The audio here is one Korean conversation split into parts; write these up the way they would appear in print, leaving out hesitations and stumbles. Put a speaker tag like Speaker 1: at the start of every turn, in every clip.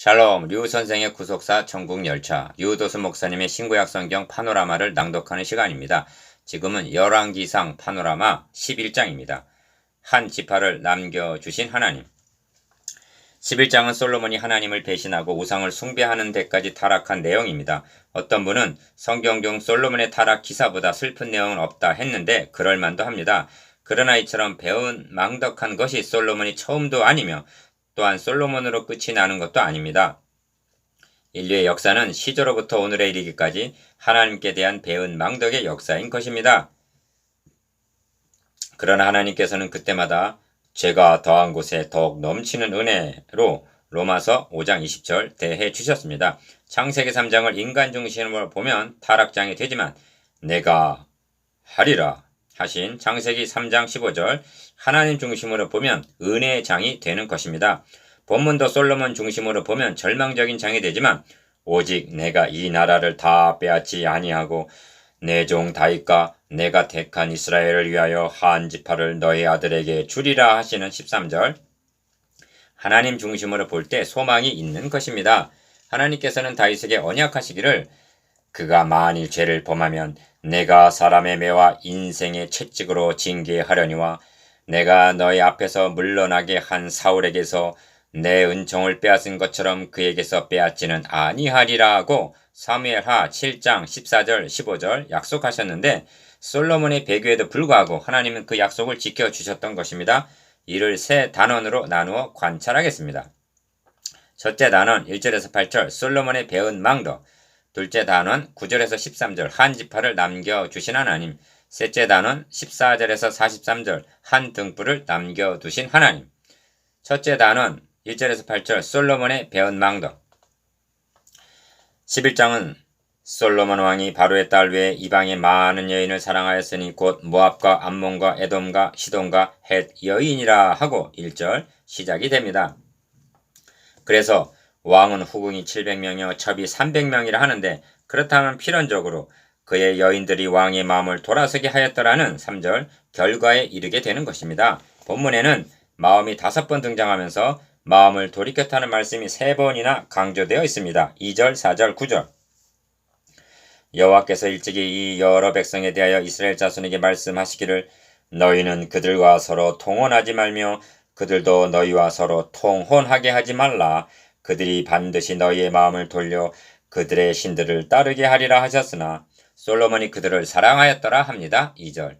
Speaker 1: 샬롬, 류 선생의 구속사 천국열차, 류도수 목사님의 신구약 성경 파노라마를 낭독하는 시간입니다. 지금은 열왕기상 파노라마 11장입니다. 한 지파를 남겨주신 하나님. 11장은 솔로몬이 하나님을 배신하고 우상을 숭배하는 데까지 타락한 내용입니다. 어떤 분은 성경 중 솔로몬의 타락 기사보다 슬픈 내용은 없다 했는데 그럴만도 합니다. 그러나 이처럼 배은망덕한 것이 솔로몬이 처음도 아니며 또한 솔로몬으로 끝이 나는 것도 아닙니다. 인류의 역사는 시조로부터 오늘에 이르기까지 하나님께 대한 배은망덕의 역사인 것입니다. 그러나 하나님께서는 그때마다 죄가 더한 곳에 더욱 넘치는 은혜로 로마서 5장 20절 대해 주셨습니다. 창세기 3장을 인간 중심으로 보면 타락장이 되지만 내가 하리라 하신 창세기 3장 15절 하나님 중심으로 보면 은혜의 장이 되는 것입니다. 본문도 솔로몬 중심으로 보면 절망적인 장이 되지만 오직 내가 이 나라를 다 빼앗지 아니하고 내 종 다윗과 내가 택한 이스라엘을 위하여 한 지파를 너희 아들에게 주리라 하시는 13절 하나님 중심으로 볼 때 소망이 있는 것입니다. 하나님께서는 다윗에게 언약하시기를 그가 만일 죄를 범하면 내가 사람의 매와 인생의 채찍으로 징계하려니와 내가 너희 앞에서 물러나게 한 사울에게서 내 은총을 빼앗은 것처럼 그에게서 빼앗지는 아니하리라 하고 사무엘하 7장 14절 15절 약속하셨는데 솔로몬의 배교에도 불구하고 하나님은 그 약속을 지켜주셨던 것입니다. 이를 세 단원으로 나누어 관찰하겠습니다. 첫째 단원 1절에서 8절 솔로몬의 배은망덕, 둘째 단원 9절에서 13절 한 지파를 남겨주신 하나님, 셋째 단원 14절에서 43절 한 등불을 남겨두신 하나님. 첫째 단원 1절에서 8절 솔로몬의 배은망덕. 11장은 솔로몬 왕이 바로의 딸 외에 이방의 많은 여인을 사랑하였으니 곧 모압과 암몬과 에돔과 시돈과 헷 여인이라 하고 1절 시작이 됩니다. 그래서 왕은 후궁이 700명이요 첩이 300명이라 하는데 그렇다면 필연적으로 그의 여인들이 왕의 마음을 돌아서게 하였더라는 3절 결과에 이르게 되는 것입니다. 본문에는 마음이 5번 등장하면서 마음을 돌이켰다는 말씀이 3번이나 강조되어 있습니다. 2절, 4절, 9절. 여호와께서 일찍이 이 여러 백성에 대하여 이스라엘 자손에게 말씀하시기를 너희는 그들과 서로 통혼하지 말며 그들도 너희와 서로 통혼하게 하지 말라. 그들이 반드시 너희의 마음을 돌려 그들의 신들을 따르게 하리라 하셨으나 솔로몬이 그들을 사랑하였더라 합니다. 2절.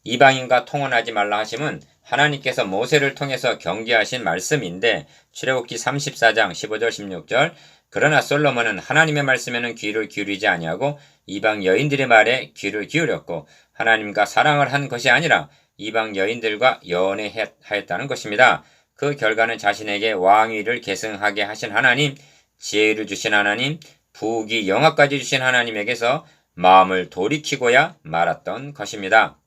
Speaker 1: 이방인과 통혼하지 말라 하심은 하나님께서 모세를 통해서 경계하신 말씀인데 출애굽기 34장 15절 16절 그러나 솔로몬은 하나님의 말씀에는 귀를 기울이지 아니하고 이방 여인들의 말에 귀를 기울였고 하나님과 사랑을 한 것이 아니라 이방 여인들과 연애하였다는 것입니다. 그 결과는 자신에게 왕위를 계승하게 하신 하나님, 지혜를 주신 하나님, 부귀 영화까지 주신 하나님에게서 마음을 돌이키고야 말았던 것입니다.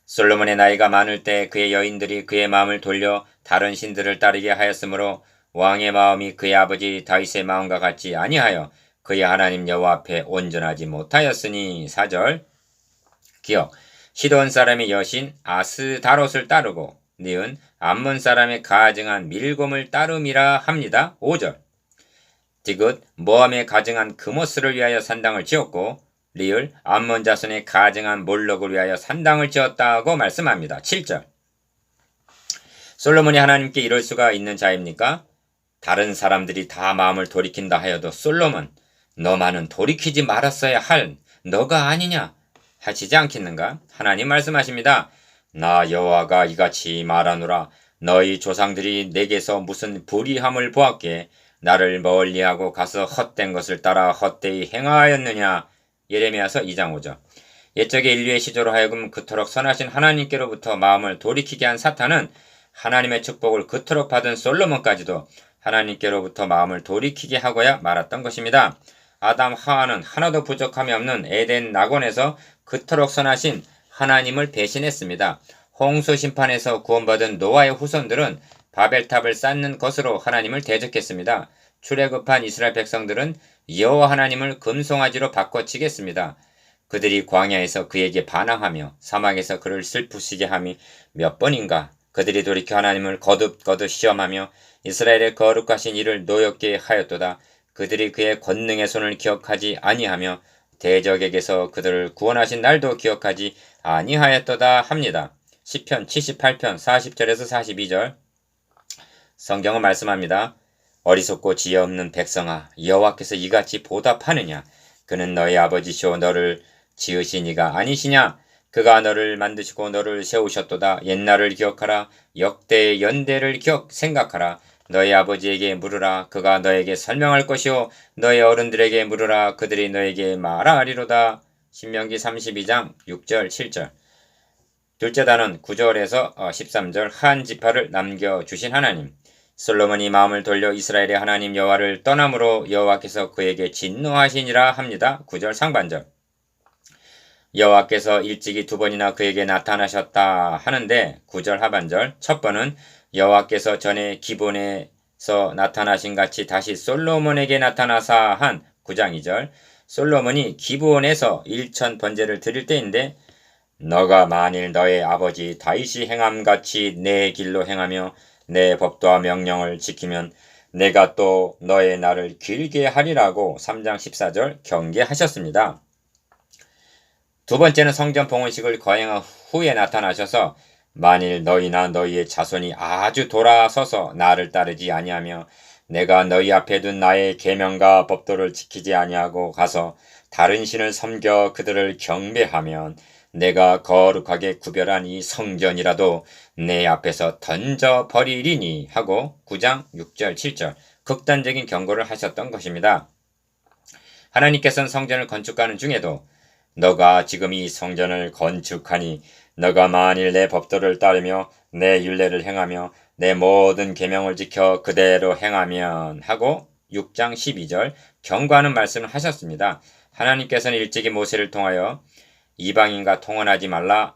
Speaker 1: 솔로몬의 나이가 많을 때 그의 여인들이 그의 마음을 돌려 다른 신들을 따르게 하였으므로 왕의 마음이 그의 아버지 다윗의 마음과 같지 아니하여 그의 하나님 여호와 앞에 온전하지 못하였으니 4절 기억 시돈 사람의 여신 아스다롯을 따르고 니은 암몬 사람의 가증한 밀곰을 따름이라 합니다. 5절 디귿 모함에 가증한 그모스를 위하여 산당을 지었고 리을 암몬 자손의 가증한 몰록을 위하여 산당을 지었다고 말씀합니다. 7절 솔로몬이 하나님께 이럴 수가 있는 자입니까? 다른 사람들이 다 마음을 돌이킨다 하여도 솔로몬 너만은 돌이키지 말았어야 할 너가 아니냐 하시지 않겠는가? 하나님 말씀하십니다. 나 여호와가 이같이 말하노라 너희 조상들이 내게서 무슨 불의함을 보았기에 나를 멀리하고 가서 헛된 것을 따라 헛되이 행하였느냐. 예레미야서 2장 5절 옛적의 인류의 시조로 하여금 그토록 선하신 하나님께로부터 마음을 돌이키게 한 사탄은 하나님의 축복을 그토록 받은 솔로몬까지도 하나님께로부터 마음을 돌이키게 하고야 말았던 것입니다. 아담 하와는 하나도 부족함이 없는 에덴 낙원에서 그토록 선하신 하나님을 배신했습니다. 홍수 심판에서 구원받은 노아의 후손들은 바벨탑을 쌓는 것으로 하나님을 대적했습니다. 출애굽한 이스라엘 백성들은 여호와 하나님을 금송아지로 바꿔치겠습니다. 그들이 광야에서 그에게 반항하며 사막에서 그를 슬프시게 함이 몇 번인가 그들이 돌이켜 하나님을 거듭 시험하며 이스라엘의 거룩하신 이를 노엽게 하였도다. 그들이 그의 권능의 손을 기억하지 아니하며 대적에게서 그들을 구원하신 날도 기억하지 아니하였도다 합니다. 시편 78편 40절에서 42절 성경은 말씀합니다. 어리석고 지혜 없는 백성아, 여호와께서 이같이 보답하느냐? 그는 너희 아버지시오 너를 지으신 이가 아니시냐? 그가 너를 만드시고 너를 세우셨도다. 옛날을 기억하라. 역대의 연대를 생각하라. 너희 아버지에게 물으라. 그가 너에게 설명할 것이요. 너희 어른들에게 물으라. 그들이 너에게 말하리로다. 신명기 32장 6절 7절. 둘째 단은 9절에서 13절 한 지파를 남겨주신 하나님. 솔로몬이 마음을 돌려 이스라엘의 하나님 여호와를 떠남으로 여호와께서 그에게 진노하시니라 합니다. 9절 상반절. 여호와께서 일찍이 두 번이나 그에게 나타나셨다 하는데 9절 하반절 첫 번은 여호와께서 전에 기본에서 나타나신 같이 다시 솔로몬에게 나타나사 한 9장 2절 솔로몬이 기브온에서 일천 번제를 드릴 때인데 너가 만일 너의 아버지 다윗이 행함같이 내 길로 행하며 내 법도와 명령을 지키면 내가 또 너의 날을 길게 하리라고 3장 14절 경계하셨습니다. 두 번째는 성전 봉헌식을 거행한 후에 나타나셔서 만일 너희나 너희의 자손이 아주 돌아서서 나를 따르지 아니하며 내가 너희 앞에 둔 나의 계명과 법도를 지키지 아니하고 가서 다른 신을 섬겨 그들을 경배하면 내가 거룩하게 구별한 이 성전이라도 내 앞에서 던져버리리니 하고 9장 6절 7절 극단적인 경고를 하셨던 것입니다. 하나님께서는 성전을 건축하는 중에도 너가 지금 이 성전을 건축하니 너가 만일 내 법도를 따르며 내 율례를 행하며 내 모든 계명을 지켜 그대로 행하면 하고 6장 12절 경고하는 말씀을 하셨습니다. 하나님께서는 일찍이 모세를 통하여 이방인과 통혼하지 말라.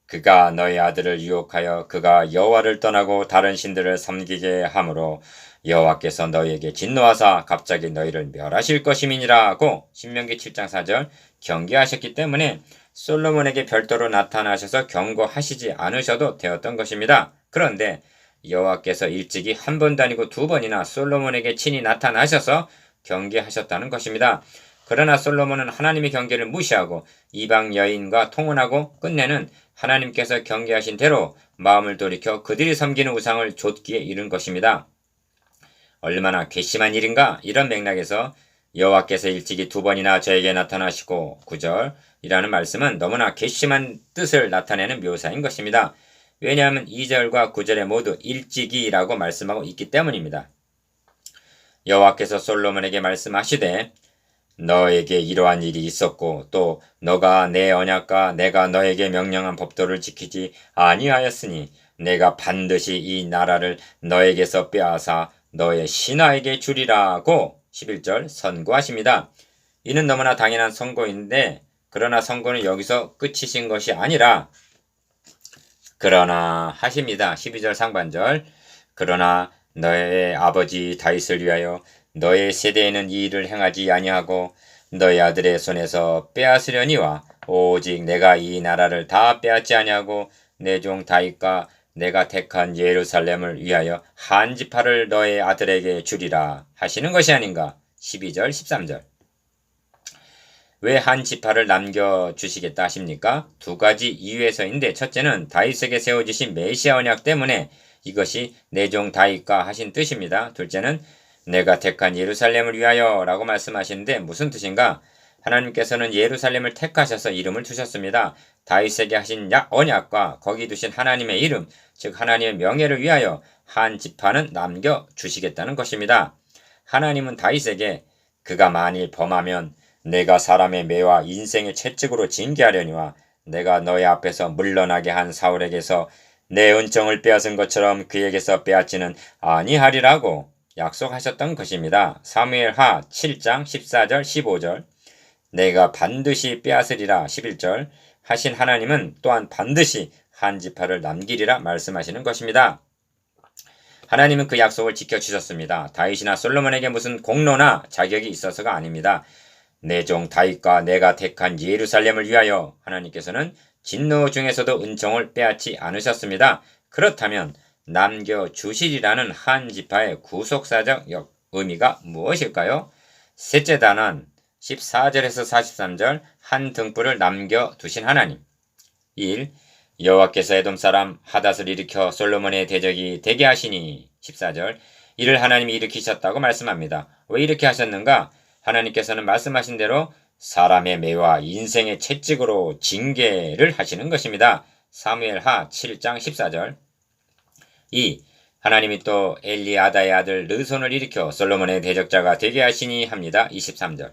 Speaker 1: 그가 너희 아들을 유혹하여 그가 여호와를 떠나고 다른 신들을 섬기게 하므로 여호와께서 너희에게 진노하사 갑자기 너희를 멸하실 것임이니라 하고 신명기 7장 4절 경계하셨기 때문에 솔로몬에게 별도로 나타나셔서 경고하시지 않으셔도 되었던 것입니다. 그런데 여호와께서 일찍이 한 번도 아니고 두 번이나 솔로몬에게 친히 나타나셔서 경계하셨다는 것입니다. 그러나 솔로몬은 하나님의 경계를 무시하고 이방 여인과 통혼하고 끝내는 하나님께서 경계하신 대로 마음을 돌이켜 그들이 섬기는 우상을 좇기에 이른 것입니다. 얼마나 괘씸한 일인가? 이런 맥락에서 여호와께서 일찍이 두 번이나 저에게 나타나시고 9절이라는 말씀은 너무나 괘씸한 뜻을 나타내는 묘사인 것입니다. 왜냐하면 2절과 9절에 모두 일찍이라고 말씀하고 있기 때문입니다. 여호와께서 솔로몬에게 말씀하시되 너에게 이러한 일이 있었고 또 너가 내 언약과 내가 너에게 명령한 법도를 지키지 아니하였으니 내가 반드시 이 나라를 너에게서 빼앗아 너의 신하에게 주리라고 11절 선고하십니다. 이는 너무나 당연한 선고인데 그러나 선고는 여기서 끝이신 것이 아니라 그러나 하십니다. 12절 상반절 그러나 너의 아버지 다윗을 위하여 너의 세대에는 이 일을 행하지 아니하고 너희 아들의 손에서 빼앗으려니와 오직 내가 이 나라를 다 빼앗지 아니하고 내 종 다윗과 내가 택한 예루살렘을 위하여 한 지파를 너의 아들에게 주리라 하시는 것이 아닌가. 12절 13절 왜 한 지파를 남겨주시겠다 하십니까? 두 가지 이유에서인데 첫째는 다윗에게 세워주신 메시아 언약 때문에 이것이 내 종 다윗과 하신 뜻입니다. 둘째는 내가 택한 예루살렘을 위하여 라고 말씀하시는데 무슨 뜻인가? 하나님께서는 예루살렘을 택하셔서 이름을 두셨습니다. 다윗에게 하신 언약과 거기 두신 하나님의 이름, 즉 하나님의 명예를 위하여 한 지파는 남겨주시겠다는 것입니다. 하나님은 다윗에게 그가 만일 범하면 내가 사람의 매와 인생의 채찍으로 징계하려니와 내가 너의 앞에서 물러나게 한 사울에게서 내 은총을 빼앗은 것처럼 그에게서 빼앗지는 아니하리라고 약속하셨던 것입니다. 사무엘하 7장 14절 15절 내가 반드시 빼앗으리라 11절 하신 하나님은 또한 반드시 한 지파를 남기리라 말씀하시는 것입니다. 하나님은 그 약속을 지켜주셨습니다. 다윗이나 솔로몬에게 무슨 공로나 자격이 있어서가 아닙니다. 내 종 다윗과 내가 택한 예루살렘을 위하여 하나님께서는 진노 중에서도 은총을 빼앗지 않으셨습니다. 그렇다면 남겨주시리라는 한 지파의 구속사적 의미가 무엇일까요? 셋째 단원 14절에서 43절 한 등불을 남겨두신 하나님. 1. 여호와께서 에돔 사람 하닷을 일으켜 솔로몬의 대적이 되게 하시니 14절 이를 하나님이 일으키셨다고 말씀합니다. 왜 이렇게 하셨는가? 하나님께서는 말씀하신 대로 사람의 매와 인생의 채찍으로 징계를 하시는 것입니다. 사무엘하 7장 14절 2. 하나님이 또 엘리아다의 아들 르손을 일으켜 솔로몬의 대적자가 되게 하시니 합니다. 23절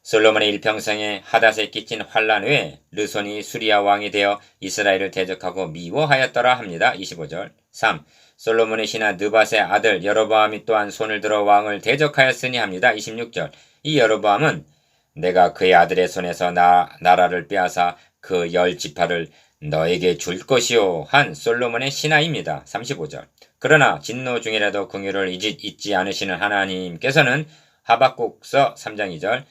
Speaker 1: 솔로몬의 일평생에 하닷에 끼친 환란 외에 르손이 수리아 왕이 되어 이스라엘을 대적하고 미워하였더라 합니다. 25절 3. 솔로몬의 신하 느밧의 아들 여로보암이 또한 손을 들어 왕을 대적하였으니 합니다. 26절 이 여로보암은 내가 그의 아들의 손에서 나라를 빼앗아 그 10지파를 너에게 줄 것이요 한 솔로몬의 신하입니다. 35절 그러나 진노 중이라도 긍휼을 잊지 않으시는 하나님께서는 하박국서 3장 2절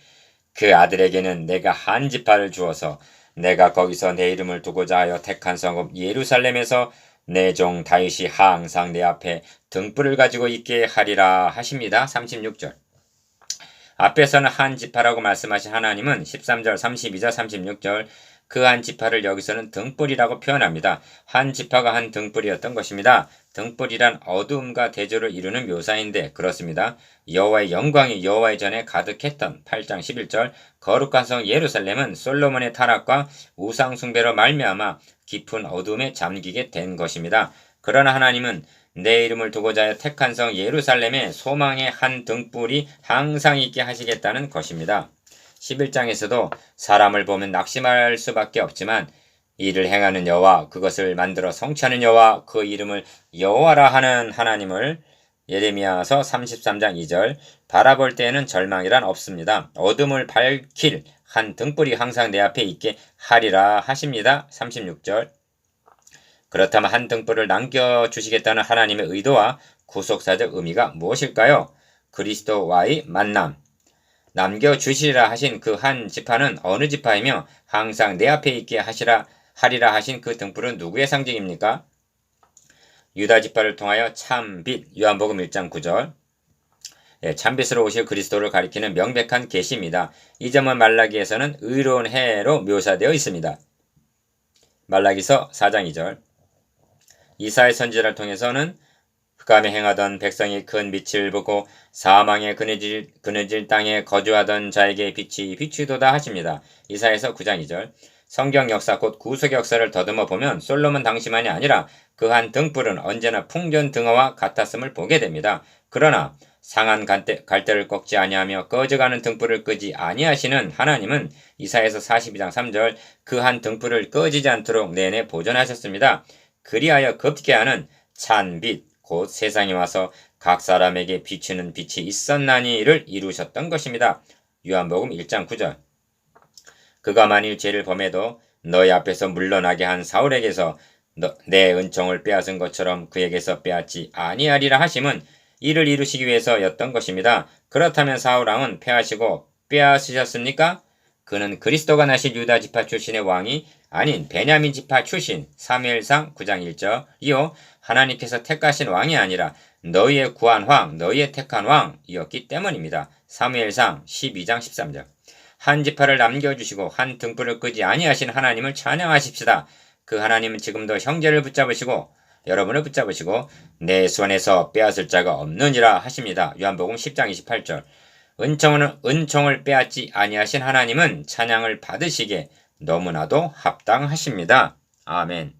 Speaker 1: 그 아들에게는 내가 한 지파를 주어서 내가 거기서 내 이름을 두고자 하여 택한 성읍 예루살렘에서 내 종 다윗이 항상 내 앞에 등불을 가지고 있게 하리라 하십니다. 36절 앞에서는 한 지파라고 말씀하신 하나님은 13절, 32절, 36절 그 한 지파를 여기서는 등불이라고 표현합니다. 한 지파가 한 등불이었던 것입니다. 등불이란 어두움과 대조를 이루는 묘사인데 그렇습니다. 여호와의 영광이 여호와의 전에 가득했던 8장 11절 거룩한 성 예루살렘은 솔로몬의 타락과 우상 숭배로 말미암아 깊은 어둠에 잠기게 된 것입니다. 그러나 하나님은 내 이름을 두고자 하여 택한 성 예루살렘에 소망의 한 등불이 항상 있게 하시겠다는 것입니다. 11장에서도 사람을 보면 낙심할 수밖에 없지만 이를 행하는 여호와 그것을 만들어 성취하는 여호와 그 이름을 여호와라 하는 하나님을 예레미야서 33장 2절 바라볼 때에는 절망이란 없습니다. 어둠을 밝힐 한 등불이 항상 내 앞에 있게 하리라 하십니다. 36절 그렇다면 한 등불을 남겨주시겠다는 하나님의 의도와 구속사적 의미가 무엇일까요? 그리스도와의 만남 남겨주시리라 하신 그 한 지파는 어느 지파이며 항상 내 앞에 있게 하리라 하신 그 등불은 누구의 상징입니까? 유다 지파를 통하여 참빛 요한복음 1장 9절 참빛으로 오실 그리스도를 가리키는 명백한 계시입니다. 이 점은 말라기에서는 의로운 해로 묘사되어 있습니다. 말라기서 4장 2절 이사야 선지자를 통해서는 흑암에 행하던 백성이 큰 빛을 보고 사망의 그늘질 땅에 거주하던 자에게 빛이 비추도다 하십니다. 이사야서 9장 2절 성경 역사 곧 구속의 역사를 더듬어 보면 솔로몬 당시만이 아니라 그 한 등불은 언제나 풍전 등화와 같았음을 보게 됩니다. 그러나 상한 갈대를 꺾지 아니하며 꺼져가는 등불을 끄지 아니하시는 하나님은 이사야서 42장 3절 그 한 등불을 꺼지지 않도록 내내 보존하셨습니다. 그리하여 급게 하는 찬빛 곧 세상에 와서 각 사람에게 비추는 빛이 있었나니를 이루셨던 것입니다. 요한복음 1장 9절 그가 만일 죄를 범해도 너희 앞에서 물러나게 한 사울에게서 내 은총을 빼앗은 것처럼 그에게서 빼앗지 아니하리라 하심은 이를 이루시기 위해서였던 것입니다. 그렇다면 사울왕은 패하시고 빼앗으셨습니까? 그는 그리스도가 나실 유다 지파 출신의 왕이 아닌 베냐민 지파 출신 사무엘상 9장 1절이요 하나님께서 택하신 왕이 아니라 너희의 구한 왕, 너희의 택한 왕이었기 때문입니다. 사무엘상 12장 13절 한 지파를 남겨주시고 한 등불을 끄지 아니하신 하나님을 찬양하십시다. 그 하나님은 지금도 형제를 붙잡으시고 여러분을 붙잡으시고 내 손에서 빼앗을 자가 없느니라 하십니다. 요한복음 10장 28절 은총을 빼앗지 아니하신 하나님은 찬양을 받으시기에 너무나도 합당하십니다. 아멘.